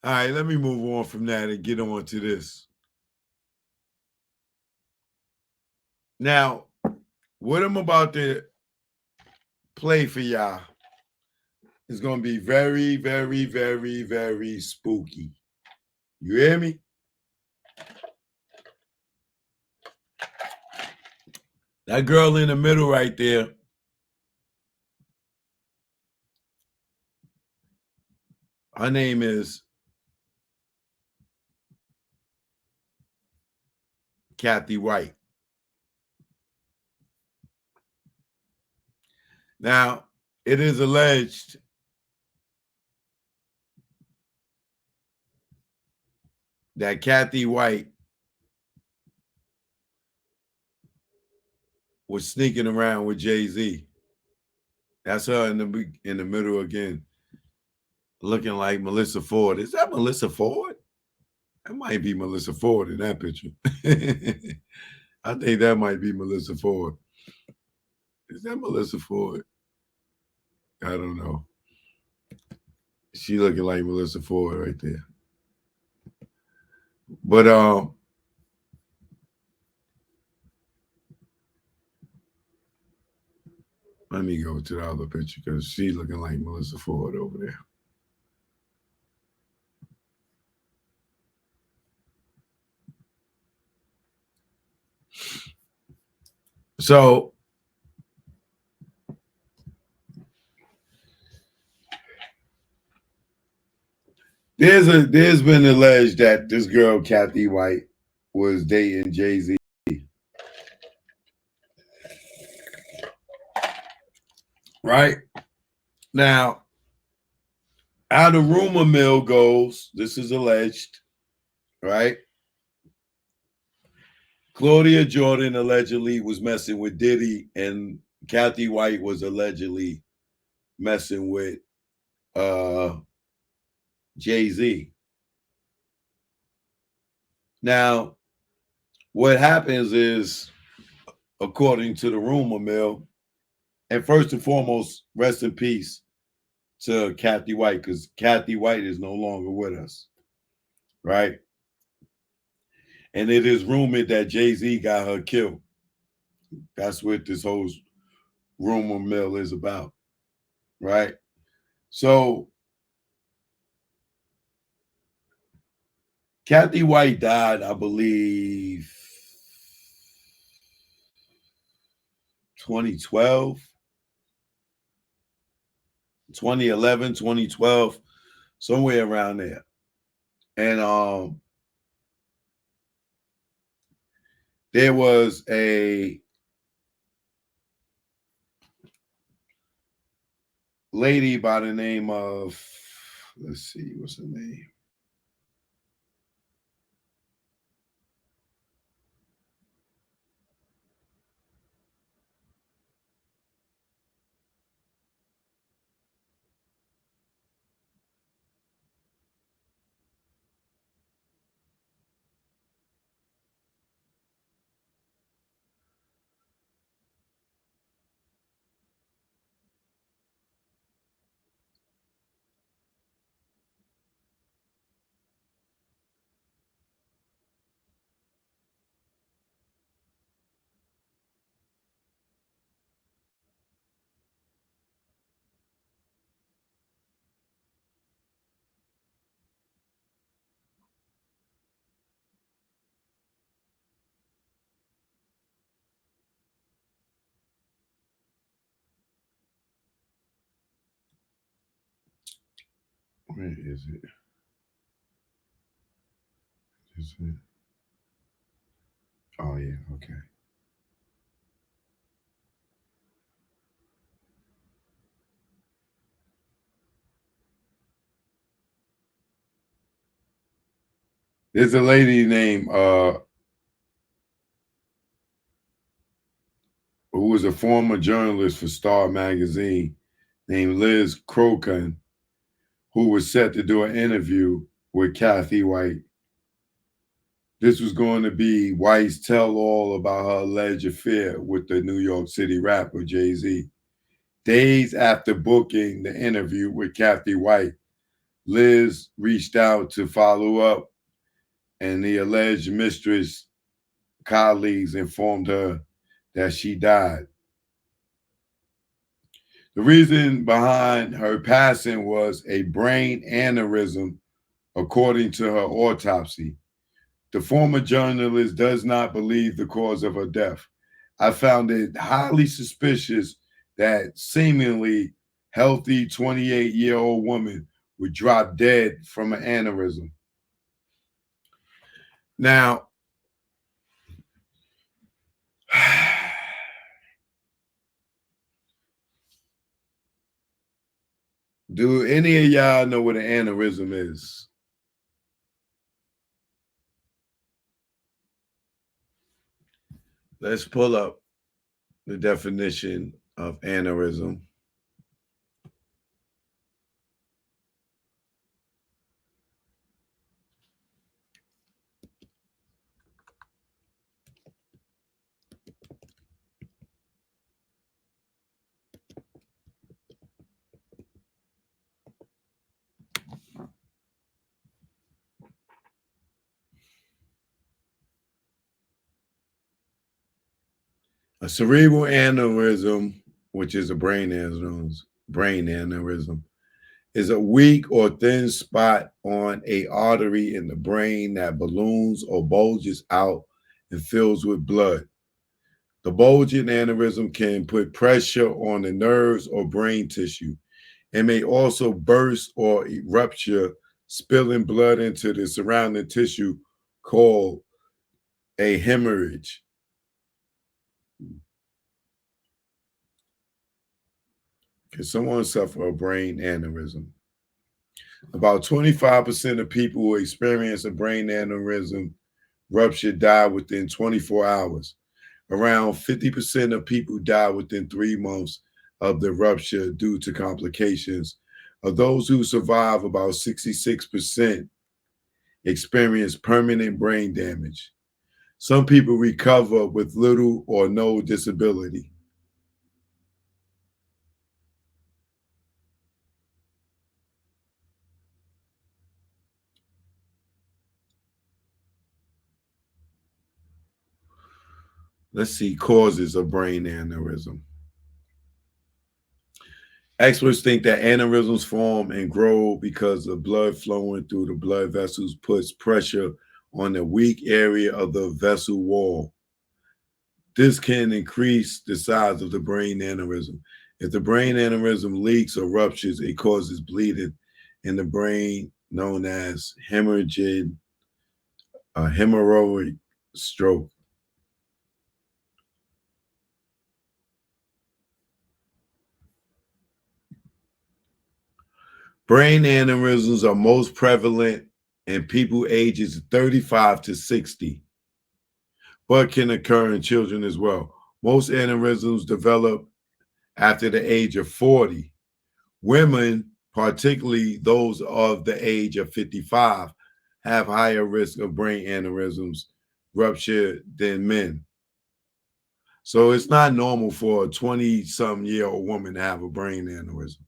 All right, let me move on from that and get on to this. Now, what I'm about to play for y'all is going to be very, very, very, very spooky. You hear me? That girl in the middle right there, her name is Cathy White. Now, it is alleged that Cathy White was sneaking around with Jay-Z. That's her in the middle again, looking like Melissa Ford. Is that Melissa Ford? That might be Melissa Ford in that picture. I think that might be Melissa Ford. Is that Melissa Ford? I don't know. She looking like Melissa Ford right there. But let me go to the other picture because she looking like Melissa Ford over there. So there's been alleged that this girl Cathy White was dating Jay-Z. Right? Now, how the rumor mill goes, this is alleged, right? Claudia Jordan allegedly was messing with Diddy, and Cathy White was allegedly messing with Jay-Z. Now, what happens is, according to the rumor mill, and first and foremost, rest in peace to Cathy White, because Cathy White is no longer with us, right? And it is rumored that Jay-Z got her killed. That's what this whole rumor mill is about, right? So Cathy White died, I believe, 2012, 2011, 2012, somewhere around there. And there was a lady by the name of, let's see, what's her name? Where is it? Is it? Oh, yeah, okay. There's a lady named who was a former journalist for Star Magazine named Liz Crokin, who was set to do an interview with Cathy White. This was going to be White's tell-all about her alleged affair with the New York City rapper Jay-Z. Days after booking the interview with Cathy White, Liz reached out to follow up, and the alleged mistress colleagues informed her that she died. The reason behind her passing was a brain aneurysm, according to her autopsy. The former journalist does not believe the cause of her death. I found it highly suspicious that seemingly healthy 28-year-old woman would drop dead from an aneurysm. Now, do any of y'all know what an aneurysm is? Let's pull up the definition of aneurysm. A cerebral aneurysm, which is a brain aneurysm, is a weak or thin spot on a artery in the brain that balloons or bulges out and fills with blood. The bulging aneurysm can put pressure on the nerves or brain tissue. It may also burst or rupture, spilling blood into the surrounding tissue, called a hemorrhage. Can someone suffer a brain aneurysm? About 25% of people who experience a brain aneurysm rupture die within 24 hours. Around 50% of people die within 3 months of the rupture due to complications. Of those who survive, about 66% experience permanent brain damage. Some people recover with little or no disability. Let's see causes of brain aneurysm. Experts think that aneurysms form and grow because the blood flowing through the blood vessels puts pressure on the weak area of the vessel wall. This can increase the size of the brain aneurysm. If the brain aneurysm leaks or ruptures, it causes bleeding in the brain, known as hemorrhagic stroke. Brain aneurysms are most prevalent in people ages 35 to 60, but can occur in children as well. Most aneurysms develop after the age of 40. Women, particularly those of the age of 55, have higher risk of brain aneurysms rupture than men. So it's not normal for a 20-some-year-old woman to have a brain aneurysm.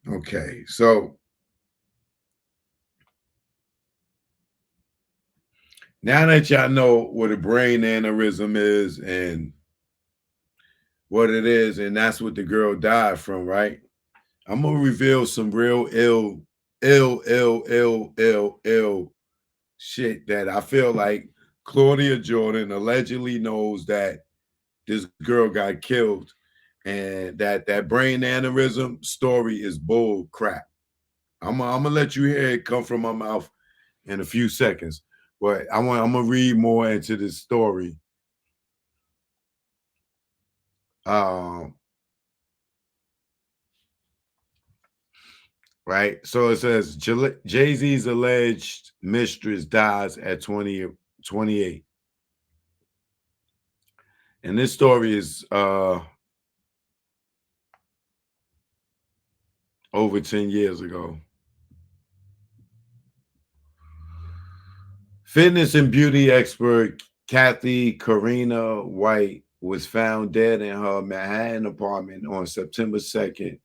Okay, so now that y'all know what a brain aneurysm is and what it is, and that's what the girl died from, right? I'm gonna reveal some real ill shit that I feel like Claudia Jordan allegedly knows that this girl got killed, and that brain aneurysm story is bull crap. I'm gonna let you hear it come from my mouth in a few seconds, but I'm gonna read more into this story Um, right. So it says Jay-Z's alleged mistress dies at 28. And this story is over 10 years ago. Fitness and beauty expert Cathy Karina White was found dead in her Manhattan apartment on September 2nd.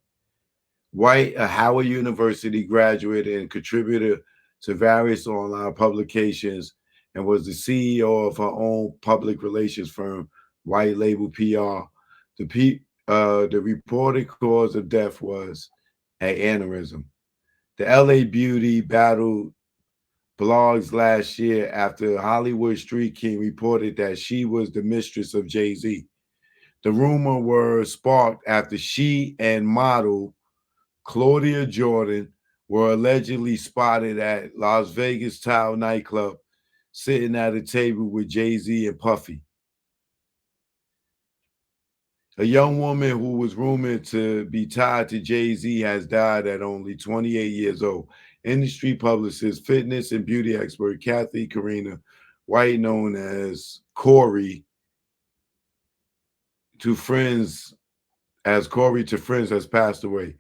White, a Howard University graduate and contributor to various online publications, and was the CEO of her own public relations firm, White Label PR. The reported cause of death was an aneurysm. The LA beauty battled blogs last year after Hollywood Street King reported that she was the mistress of Jay-Z. The rumor was sparked after she and model Claudia Jordan were allegedly spotted at Las Vegas Tile nightclub sitting at a table with Jay-Z and Puffy. A young woman who was rumored to be tied to Jay-Z has died at only 28 years old. Industry publicist, fitness and beauty expert Cathy Karina White, known as Corey to friends, has passed away.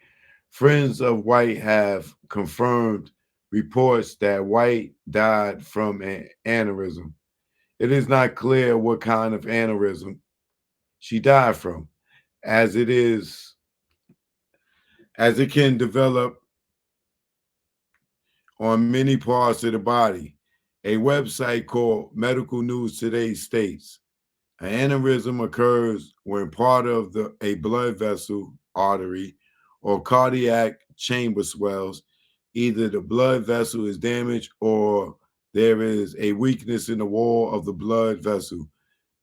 Friends of White have confirmed reports that White died from an aneurysm. It is not clear what kind of aneurysm she died from, as it is as it can develop on many parts of the body. A website called Medical News Today states an aneurysm occurs when part of a blood vessel, artery, or cardiac chamber swells. Either the blood vessel is damaged or there is a weakness in the wall of the blood vessel.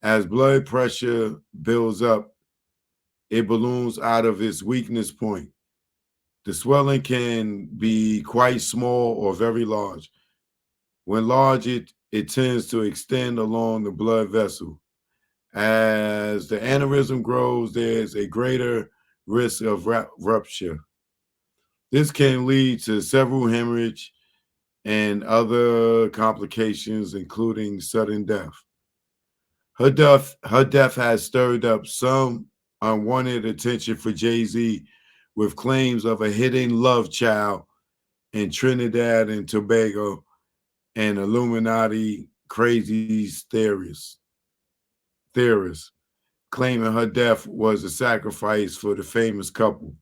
As blood pressure builds up, it balloons out of its weakness point. The swelling can be quite small or very large. When large, it tends to extend along the blood vessel. As the aneurysm grows, there's a greater risk of rupture. This can lead to several hemorrhage and other complications, including sudden death. Her death has stirred up some unwanted attention for Jay-Z with claims of a hidden love child in Trinidad and Tobago and Illuminati crazy theorists claiming her death was a sacrifice for the famous couple.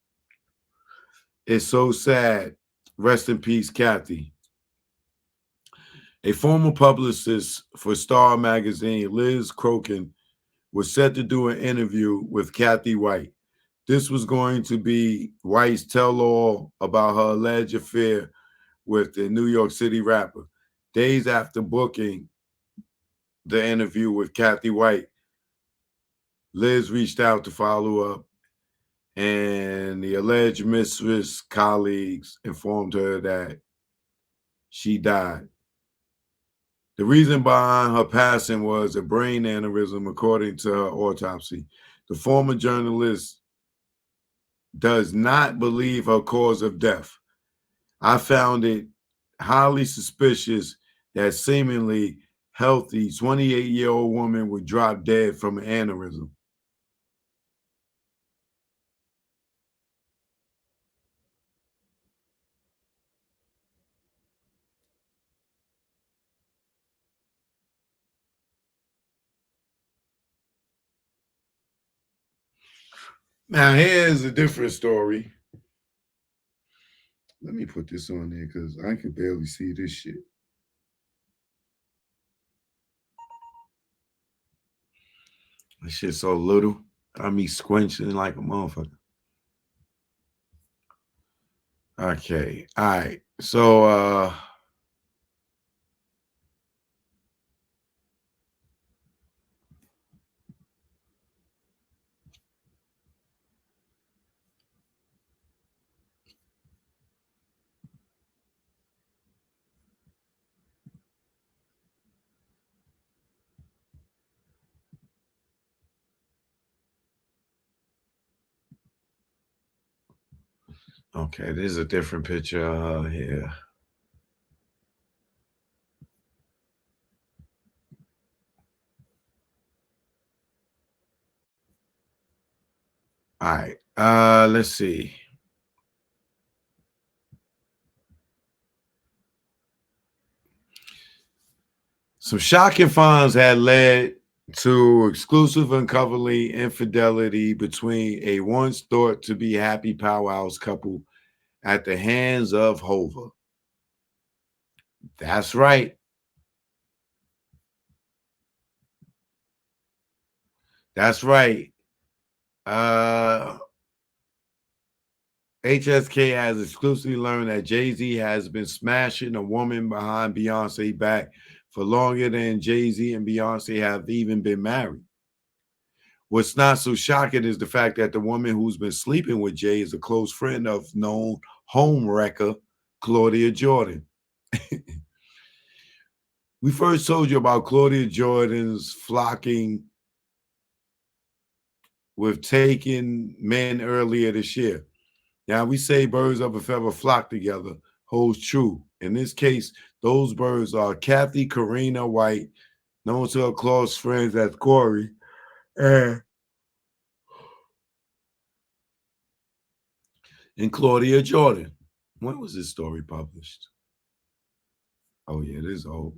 It's so sad. Rest in peace, Cathy. A former publicist for Star magazine, Liz Crokin, was set to do an interview with Cathy White. This was going to be White's tell-all about her alleged affair with the New York City rapper. Days after booking the interview with Cathy White, Liz reached out to follow up, and the alleged mistress colleagues informed her that she died. The reason behind her passing was a brain aneurysm, according to her autopsy. The former journalist does not believe her cause of death. I found it highly suspicious that seemingly healthy 28-year-old woman would drop dead from an aneurysm. Now, here's a different story. Let me put this on there because I can barely see this shit. This shit's so little. I mean, squinching like a motherfucker. Okay. All right. So, Okay, this is a different picture here. All right. Let's see. Some shocking finds had led to exclusive and covering infidelity between a once thought to be happy powerhouse couple at the hands of Hova. That's right. That's right. Uh, HSK has exclusively learned that Jay-Z has been smashing a woman behind Beyonce back for longer than Jay-Z and Beyonce have even been married. What's not so shocking is the fact that the woman who's been sleeping with Jay is a close friend of known home wrecker Claudia Jordan. We first told you about Claudia Jordan's flocking with taking men earlier this year. Now, we say birds of a feather flock together holds true. In this case, those birds are Cathy Karina White, known to her close friends as Corey, and Claudia Jordan. When was this story published? Oh, yeah, it is old.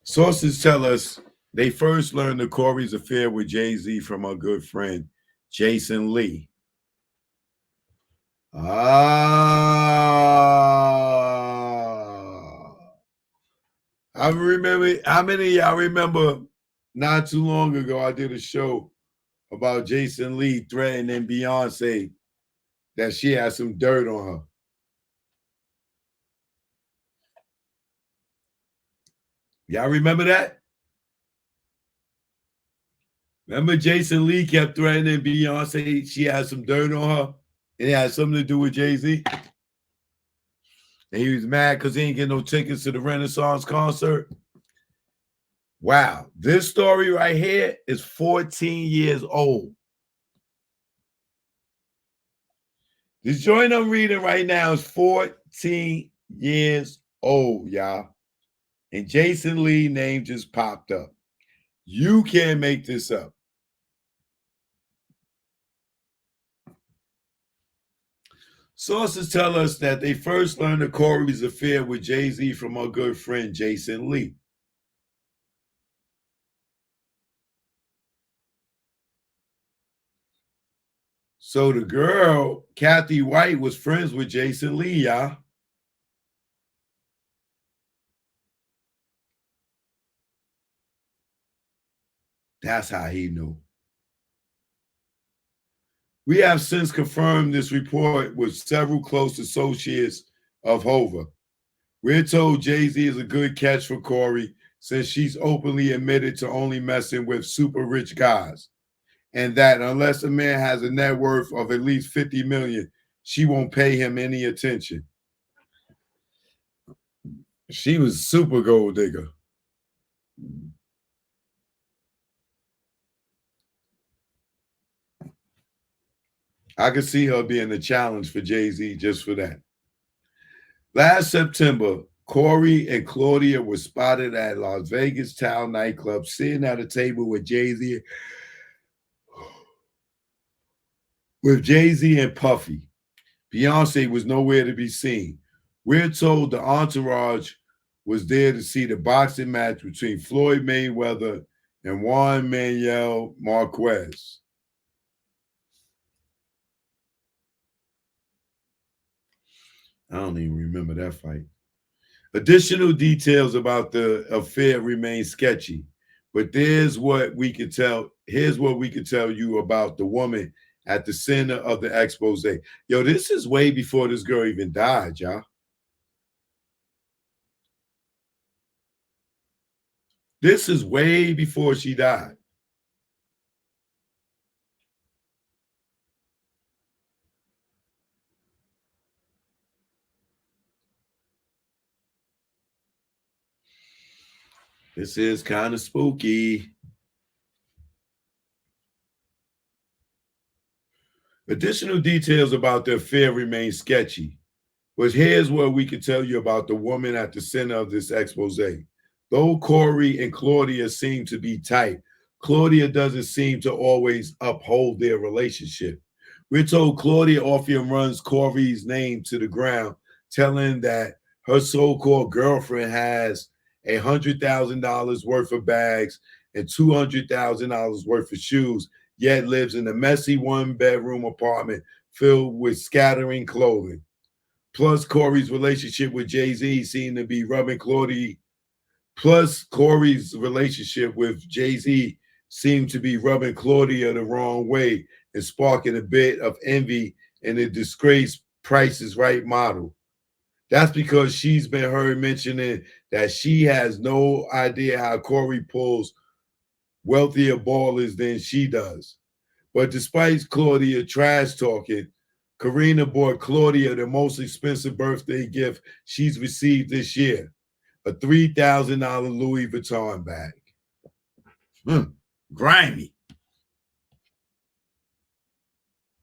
Sources tell us they first learned of Corey's affair with Jay-Z from her good friend, Jason Lee. I remember, how many of y'all remember not too long ago I did a show about Jason Lee threatening Beyonce that she had some dirt on her. Y'all remember that? Remember Jason Lee kept threatening Beyonce she had some dirt on her? It had something to do with Jay-Z. And he was mad because he ain't get no tickets to the Renaissance concert. Wow. This story right here is 14 years old. This joint I'm reading right now is 14 years old, y'all. And Jason Lee name just popped up. You can't make this up. Sources tell us that they first learned of Corey's affair with Jay-Z from our good friend Jason Lee. So the girl, Cathy White, was friends with Jason Lee, y'all. That's how he knew. We have since confirmed this report with several close associates of Hova. We're told Jay-Z is a good catch for Corey since she's openly admitted to only messing with super rich guys. And that unless a man has a net worth of at least 50 million, she won't pay him any attention. She was super gold digger. I could see her being a challenge for Jay-Z just for that. Last September, Corey and Claudia were spotted at Las Vegas Town nightclub sitting at a table with Jay-Z and Puffy. Beyonce was nowhere to be seen. We're told the entourage was there to see the boxing match between Floyd Mayweather and Juan Manuel Marquez. I don't even remember that fight. Additional details about the affair remain sketchy, but here's what we could tell you about the woman at the center of the expose. Yo, this is way before this girl even died, y'all. This is way before she died. This is kind of spooky. Additional details about the affair remain sketchy, but here's what we can tell you about the woman at the center of this expose. Though Corey and Claudia seem to be tight, Claudia doesn't seem to always uphold their relationship. We're told Claudia often runs Corey's name to the ground, telling that her so-called girlfriend has $100,000 worth of bags and $200,000 worth of shoes, yet lives in a messy one-bedroom apartment filled with scattering clothing. Plus, Corey's relationship with Jay-Z seemed to be rubbing Claudia. Plus, Corey's relationship with Jay-Z seemed to be rubbing Claudia the wrong way and sparking a bit of envy in the disgraced Price is Right model. That's because she's been heard mentioning that she has no idea how Corey pulls wealthier ballers than she does. But despite Claudia trash talking, Karina bought Claudia the most expensive birthday gift she's received this year, a $3,000 Louis Vuitton bag. Grimy.